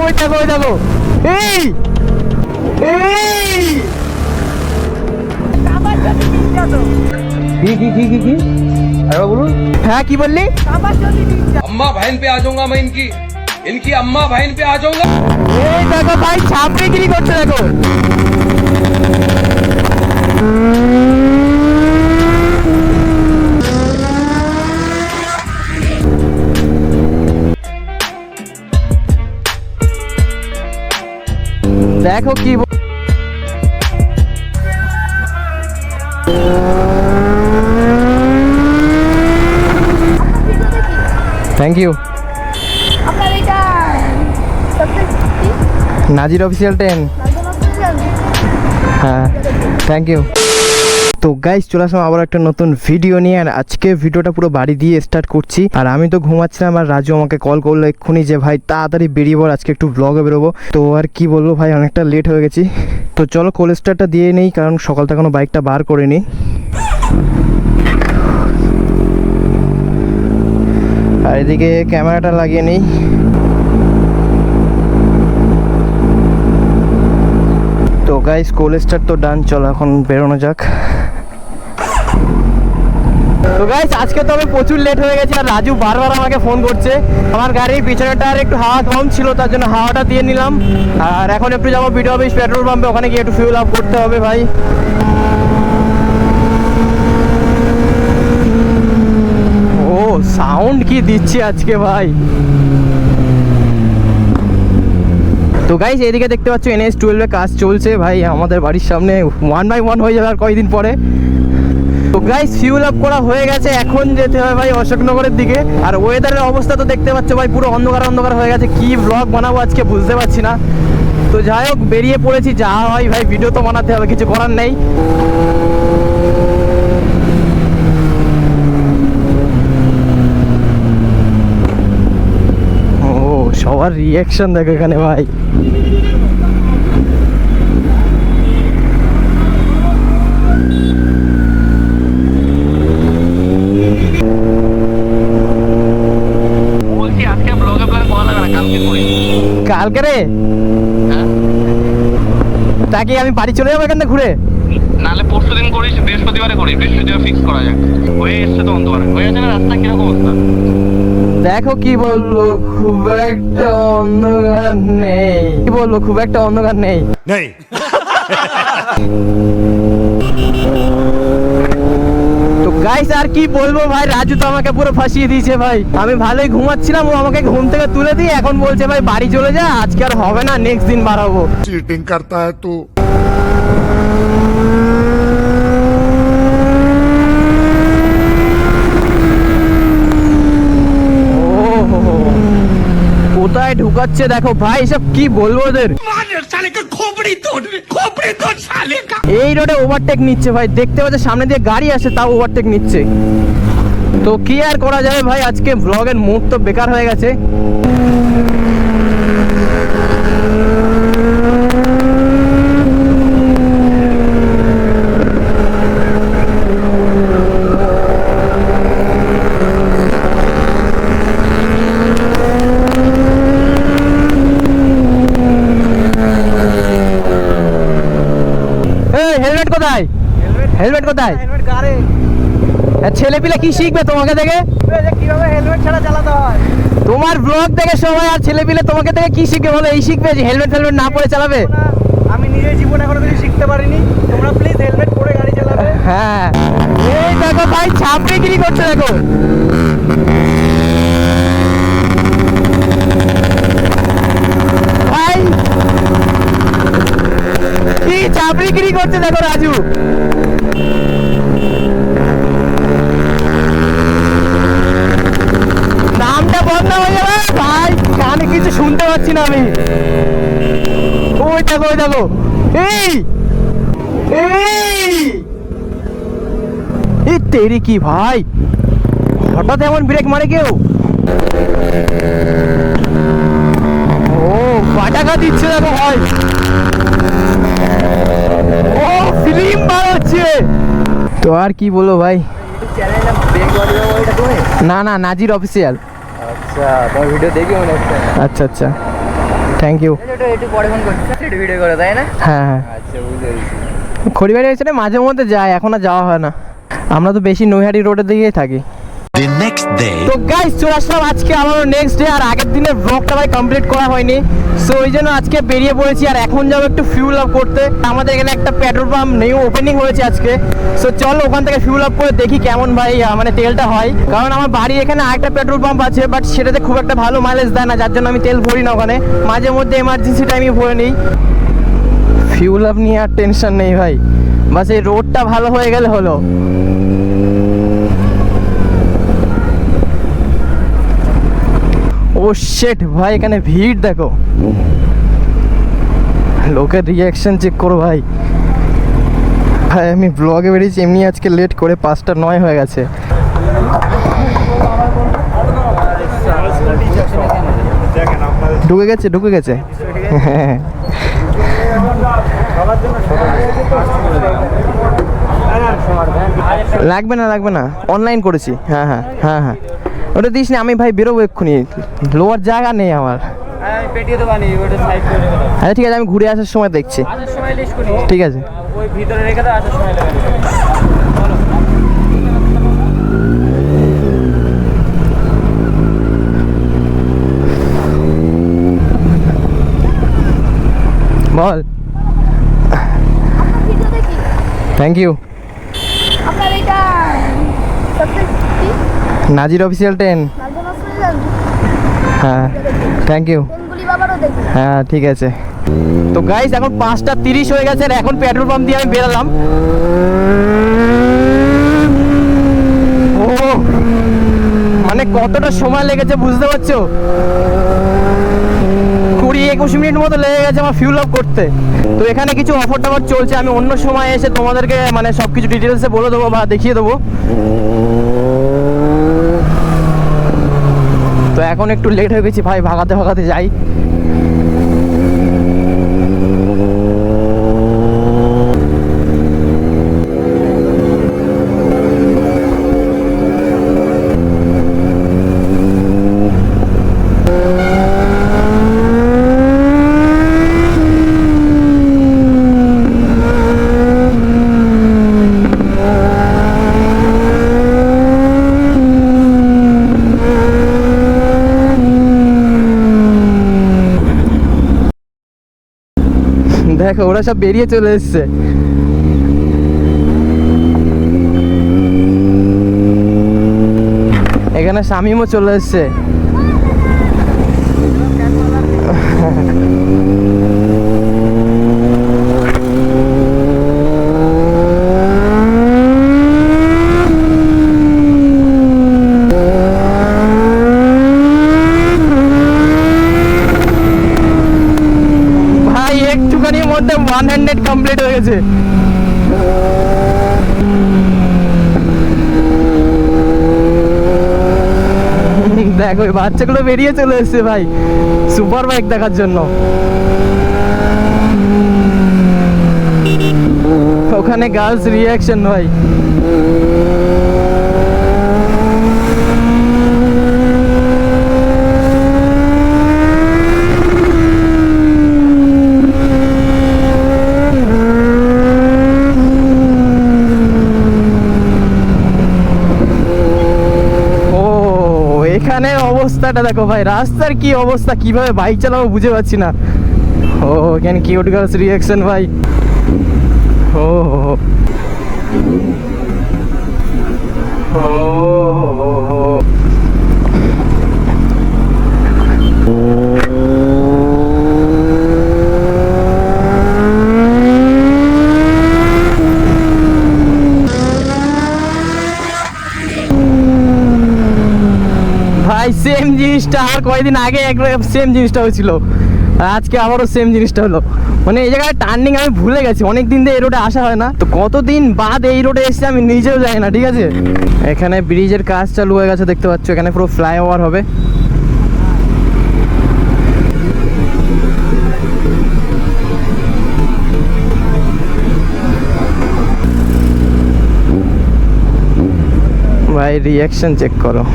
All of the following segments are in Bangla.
ওই দেখো ওই দেখো, এই এই কি আরে বলুন। হ্যাঁ কি বললি? अम्मा बहन पे आ जाऊंगा मैं, इनकी इनकी अम्मा बहन पे आ जाऊंगा। এই দেখো ভাই ছাপড়িগিরি করছে দেখো। দেখো কি থ্যাংক ইউ। আপনার এটা নাজির অফিসিয়াল 10। হ্যাঁ থ্যাংক ইউ। তো গাইস চলে আসলাম আবার একটা নতুন ভিডিও নিয়ে। আর আজকে ভিডিওটা পুরো বাড়ি দিয়ে স্টার্ট করছি। আর আমি তো ঘুমাচ্ছিলাম, আর রাজু আমাকে কল করলো এক্ষুনি যে ভাই তাড়াতাড়ি বেরিয়ে পড়, আজকে একটু ব্লগে বেরোবো। তো আর কি বলবো ভাই, অনেকটা লেট হয়ে গেছি। তো চলো কল স্টার্টটা দিয়ে নেই, কারণ সকাল থেকে কোনো বাইকটা বার করে নিই। আর এদিকে ক্যামেরাটা লাগিয়ে নেই। তো গাইস কোল স্টার্ট তো ডান, চলো এখন বেরোনো যাক। তো গাইস আজকে তো আমি প্রচুর লেট হয়ে গেছি, আর রাজু বারবার আমাকে ফোন করছে। আমার গাড়ির পিছনের টায়ারে একটু হাওয়া কম ছিল, তার জন্য হাওয়াটা দিয়ে নিলাম। আর এখন একটু যাবো বিডি অফিস পেট্রোল পাম্পে, ওখানে গিয়ে একটু ফিউল আপ করতে হবে ভাই। ও সাউন্ড কি দিচ্ছে আজকে ভাই। তো গাইস এদিকে দেখতে পাচ্ছ NH-12 এ কাজ চলছে ভাই, আমাদের বাড়ির সামনে 1/1 হয়ে যাবে আর কয়েকদিন পরে। তো গাইস ফিউল আপ করা হয়ে গেছে, এখন যেতে হবে ভাই অশোকনগরের দিকে। আর ওয়েদারের অবস্থা তো দেখতে পাচ্ছ ভাই, পুরো অন্ধকার অন্ধকার হয়ে গেছে। কি ব্লগ বানাবো আজকে বুঝতে পারছি না। তো যাই হোক বেরিয়ে পড়েছি, যা হয় ভাই ভিডিও তো বানাতে হবে, কিছু করার নেই। ও সবার রিয়াকশন দেখো এখানে ভাই। কালকে রে তাকে আমি বাড়ি চলে যাবো এখান থেকে ঘুরে, নালে পরশু দিন করিস, বৃহস্পতিবারে করি, বৃহস্পতিবার ফিক্স করা যাক। হয়ে এসছে তো অন্তবার হয়ে আছে না, রাস্তা কিরকম অবস্থা? দেখো কি বলবো, খুব একটা অন্ধকার নেই। কি বলবো, খুব একটা অন্ধকার নেই। তো গাইস আর কি বলবো ভাই, রাজু তো আমাকে পুরো ফাঁসিয়ে দিয়েছে ভাই। আমি ভালোই ঘুমাচ্ছিলাম, ও আমাকে ঘুম থেকে তুলে দিয়ে এখন বলছে ভাই বাড়ি চলে যা, আজকে আর হবে না, নেক্সট দিন বাড়াবো। चीटिंग करता है तू। কোথায় ঢুকাচ্ছে দেখো ভাই, এসব কি বলবো ওদের। এই রোডে ওভারটেক নিচ্ছে ভাই, দেখতে পাচ্ছে সামনে দিয়ে গাড়ি আসে তাও ওভারটেক নিচ্ছে। তো কি আর করা যাবে ভাই, আজকে ব্লগের মুড তো বেকার হয়ে গেছে। হেলমেট কোথায়? হেলমেট কোথায়? ছেলে পিলে কি শিখবে তোমাকে দেখে? কিভাবে হেলমেট ছাড়া চালাতে হয়? তোমার ব্লগ দেখে সবাই, আর ছেলে পিলে তোমাকে দেখে কি শিখবে বলো? এই শিখবে যে হেলমেট ফেলমেট না পরে চালাবে? আমি নিজের জীবনে এখনো কিছু শিখতে পারিনি, তোমরা প্লিজ হেলমেট পরে গাড়ি চালাবে। হ্যাঁ এই দেখো ভাই ছাপড়িগিরি করছে দেখো। ভাই কি চাপড়িগিরি করছে দেখো রাজু। নামটা বন্ধ হয়ে যাবে ভাই, কানে কিছু শুনতে পাচ্ছি না আমি। ওই দেখো ওই দেখো, এই এই তেরি কি ভাই, হঠাৎ এমন ব্রেক মারে কেউ। ও পাটাকা দিচ্ছে দেখো ভাই, ও ফিল্ম বার হচ্ছে। তো আর কি বলবো ভাই, না না নাজির অফিসিয়াল। আচ্ছা তোমার ভিডিও দেখি মনে হচ্ছে। আচ্ছা আচ্ছা থ্যাংক ইউ। একটু পরে ফোন করছি, একটু ভিডিও করে, তাই না? হ্যাঁ হ্যাঁ, আচ্ছা, বুঝতে পেরেছি। খড়িবাড়ি হয়েছে মাঝে মধ্যে যায়, এখন আর যাওয়া হয় না। আমরা তো বেশি নৈহাটি রোডের দিকেই থাকি। The next day. তো গাইস চলে আসলাম আজকে আমারও নেক্সট ডে, আর আগের দিনের ব্লগটা ভাই কমপ্লিট করা হয়নি, সো ওই জন্য আজকে বেরিয়ে পড়েছি। আর এখন যাবো একটু ফিউল আপ করতে। আমাদের এখানে একটা পেট্রোল পাম্প নিউ ওপেনিং হয়েছে আজকে, সো চলো ওখান থেকে ফিউল আপ করে দেখি কেমন ভাই মানে তেলটা হয়। কারণ আমার বাড়ির এখানে আরেকটা পেট্রোল পাম্প আছে, বাট সেটাতে খুব একটা ভালো মাইলেজ দেয় না, যার জন্য আমি তেল ভরি না ওখানে। মাঝে মধ্যে এমার্জেন্সি টাইমে ভরে নিই। ফিউল আপ নিয়ে আর টেনশন নেই ভাই, বাস এই রোডটা ভালো হয়ে গেলে হলো। ও শেট ভাই, এখানে ভিড় দেখো, লোকের রিয়াকশন চেক করো ভাই। ভাই আমি ব্লগে বেরিয়েছি এমনি, আজকে লেট করে 5:09 হয়ে গেছে। ঢুকে গেছে হ্যাঁ। লাগবে না, অনলাইন করেছি। হ্যাঁ হ্যাঁ হ্যাঁ হ্যাঁ, ওটা দিস না, আমি ভাই বেরোবো এক্ষুনি, লোয়ার জায়গা নেই আমার। আমি পেটিয়ে তো বানি, ওটা সাইড করে রেখে দাও। আচ্ছা ঠিক আছে, আমি ঘুরে আসার সময় দেখছি। আসার সময় লিস্ট করি, ঠিক আছে, ওই ভিতরে রেখে দাও, আসার সময় লাগে। বল। আপনার ভিডিও দেখি। Thank you. আপনার এটা সাবজেক্ট কি? নাজির অফিসিয়াল 10। নাজমা সুইজান। হ্যাঁ থ্যাংক ইউ। বেঙ্গলি বাবারও দেখি। হ্যাঁ ঠিক আছে। তো গাইস এখন 5:30 হয়ে গেছে, আর এখন পেট্রোল পাম্প দিয়ে আমি বেরালাম। ও মানে কতটা সময় লেগেছে বুঝতে পারছো, 20-21 মিনিট মতো লেগে গেছে আমার ফিউল আপ করতে। তো এখানে কিছু অফার টফার চলছে, আমি অন্য সময় এসে তোমাদেরকে মানে সব কিছু ডিটেলসে বলে দেবো বা দেখিয়ে দেবো। তো এখন একটু লেট হয়ে গেছি ভাই, ভাগাতে যাই। দেখো ওরা সব বেরিয়ে চলে এসছে। এখানে শামিমও চলে এসছে। ভাই একটুখানির মধ্যে 100 কমপ্লিট হয়ে গেছে। দেখো ওই বাচ্চাগুলো বেরিয়ে চলে এসছে ভাই সুপার বাইক দেখার জন্য। ওখানে গার্লস রিয়াকশন ভাই। এখানে অবস্থাটা দেখো ভাই, রাস্তার কি অবস্থা, কিভাবে বাইক চালাবো বুঝে পাচ্ছি না। ও এখানে কিউট গার্লস রিয়াকশন ভাই। ও ভাই সেম জিনিসটা আর কয়েকদিন আগে একবার সেম জিনিসটা হয়েছিল, আর আজকে আবারও সেম জিনিসটা হলো। মানে এই জায়গায় টার্নিং আমি ভুলে গেছি, অনেক দিন ধরে এই রোডে আসা হয় না, তো কতদিন বাদ এই রোডে এসেছি আমি নিজেও জানি না। ঠিক আছে, এখানে ব্রিজের কাজ চালু হয়ে গেছে দেখতে পাচ্ছ, এখানে পুরো ফ্লাইওভার হবে। ভাই রিয়াকশন চেক করো।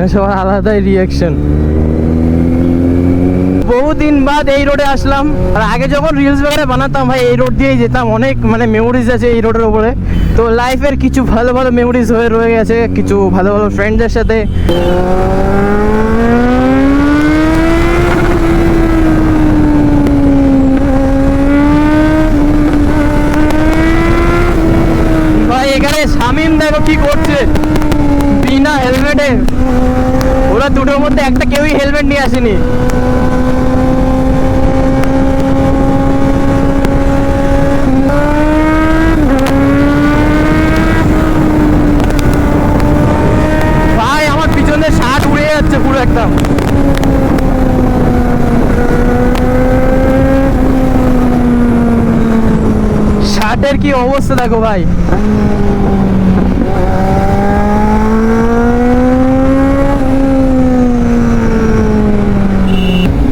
এখানে সবার আলাদাই রিয়াকশন। বহুদিন বাদ এই রোডে আসলাম। আর আগে যখন রিলস বগেরা বানাতাম ভাই এই রোড দিয়েই যেতাম, অনেক মানে মেমোরিজ আছে এই রোডের উপরে। তো লাইফের কিছু ভালো ভালো মেমোরিজ হয়ে রয়ে গেছে, কিছু ভালো ভালো ফ্রেন্ডদের সাথে। ভাই এখানে শামিম দেখো কি করছে বিনা হেলমেটে। ওরা দুটোর মধ্যে একটা কেউই হেলমেট নিয়ে আসেনি। ভাই আমার পিছনে শার্ট উড়ে যাচ্ছে পুরো একদম। শার্টের কি অবস্থা দেখো ভাই।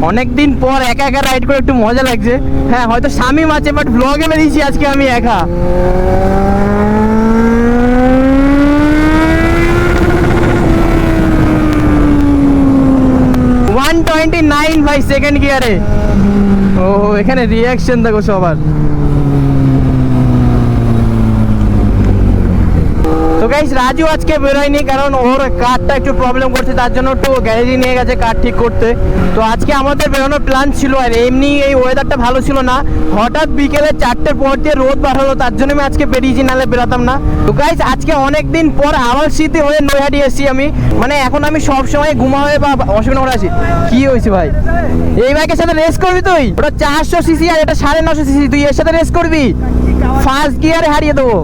অনেকদিন পর একা একা রাইড করে একটু মজা লাগছে। হ্যাঁ হয়তো শামিম আছে বাট ব্লগে বেরিয়েছি আজকে আমি একা। 129 ভাই সেকেন্ড গিয়ারে। ও এখানে রিয়াকশন দেখো সবার। তো গাইস রাজু আজকে বেরোয়নি কারণ ওর কারটা একটু প্রবলেম করছে, তার জন্য একটু গ্যারেজে নিয়ে গেছে কার ঠিক করতে। তো আজকে আমাদের বেরোনোর প্ল্যান ছিল, আর এমনি এই ওয়েদারটা ভালো ছিল না, হঠাৎ বিকেলে 4টের পর দিয়ে রোদ বার হলো, তার জন্য আমি আজকে বেরিয়েছি, নাহলে বেরোতাম না। তো গাইস আজকে অনেকদিন পর আবার স্মৃতি হয়ে নৈহাটি এসেছি আমি। মানে এখন আমি সব সময় ঘুমা হয়ে বা অশোকনগর আছি। কি হয়েছে ভাই? এই বাইকের সাথে রেস করবি তুই? ওটা 400 সিসি আর এটা 950 সিসি, তুই এর সাথে রেস করবি? ফার্স্ট গিয়ারে হারিয়ে দেবো।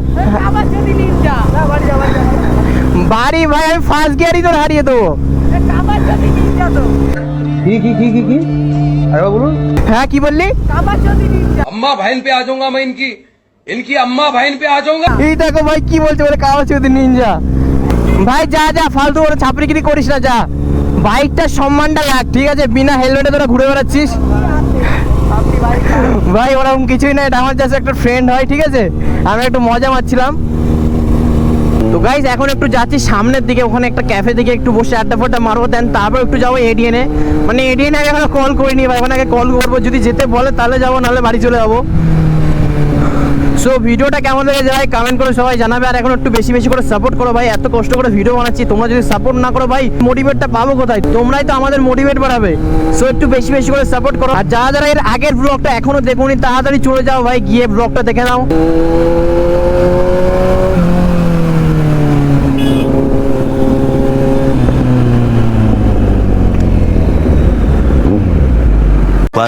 বাড়ি ভাই আমি ফার্স্ট গিয়ারই তোর হারিয়ে দেবো। কি আরে বলুন। হ্যাঁ কি বললি? अम्मा बहन पे आ जाऊंगा मैं इनकी इनकी अम्मा बहन पे आ जाऊंगा। এই দেখো ভাই কি বলছে, বলে কাওয়াচৌধুরী নিনজা। ভাই যা যা ফালতু করে ছাপড়িগিরি করিস না, যা। বাইকটার সম্মানটা রাখ, ঠিক আছে? বিনা হেলমেটে তোরা ঘুরে বেড়াচ্ছিস। ভাই ওরকম কিছুই না, এটা আমার জাস্ট একটা ফ্রেন্ড হয়, ঠিক আছে? আমি একটু মজা মারছিলাম। তো গাইজ এখন একটু যাচ্ছি সামনের দিকে, ওখানে একটা ক্যাফে দিকে একটু বসে আড্ডা ফাড্ডা মারবো, দেন তারপর একটু যাবো এডিএনে। মানে এডিএনে আগে এখনো কল করিনি ভাই, ওখানে আগে কল করবো, যদি যেতে বলে তাহলে যাবো, নাহলে বাড়ি চলে যাবো। সো ভিডিওটা কেমন লেগেছে ভাই কমেন্ট করে সবাই জানাবে, আর এখন একটু বেশি বেশি করে সাপোর্ট করো ভাই। এত কষ্ট করে ভিডিও বানাচ্ছি, তোমরা যদি সাপোর্ট না করো ভাই মোটিভেটটা পাবো কোথায়? তোমরাই তো আমাদের মোটিভেট বাড়াবে। সো একটু বেশি বেশি করে সাপোর্ট করো, আর যারা যারা এর আগের ব্লগটা এখনো দেখোনি তাড়াতাড়ি চলে যাও ভাই, গিয়ে ব্লগটা দেখে নাও।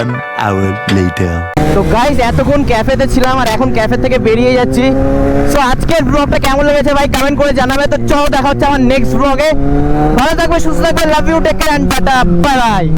One hour later. তো গাইস এতক্ষণ ক্যাফেতে ছিলাম আর এখন ক্যাফে থেকে বেরিয়ে যাচ্ছি। সো আজকের ব্লগটা কেমন লেগেছে ভাই কমেন্ট করে জানাবে। তো চলো দেখা হচ্ছে আমার নেক্সট ব্লগে। ভালো থাকবে, সুস্থ থাকবে, love you, take care and tata, bye by.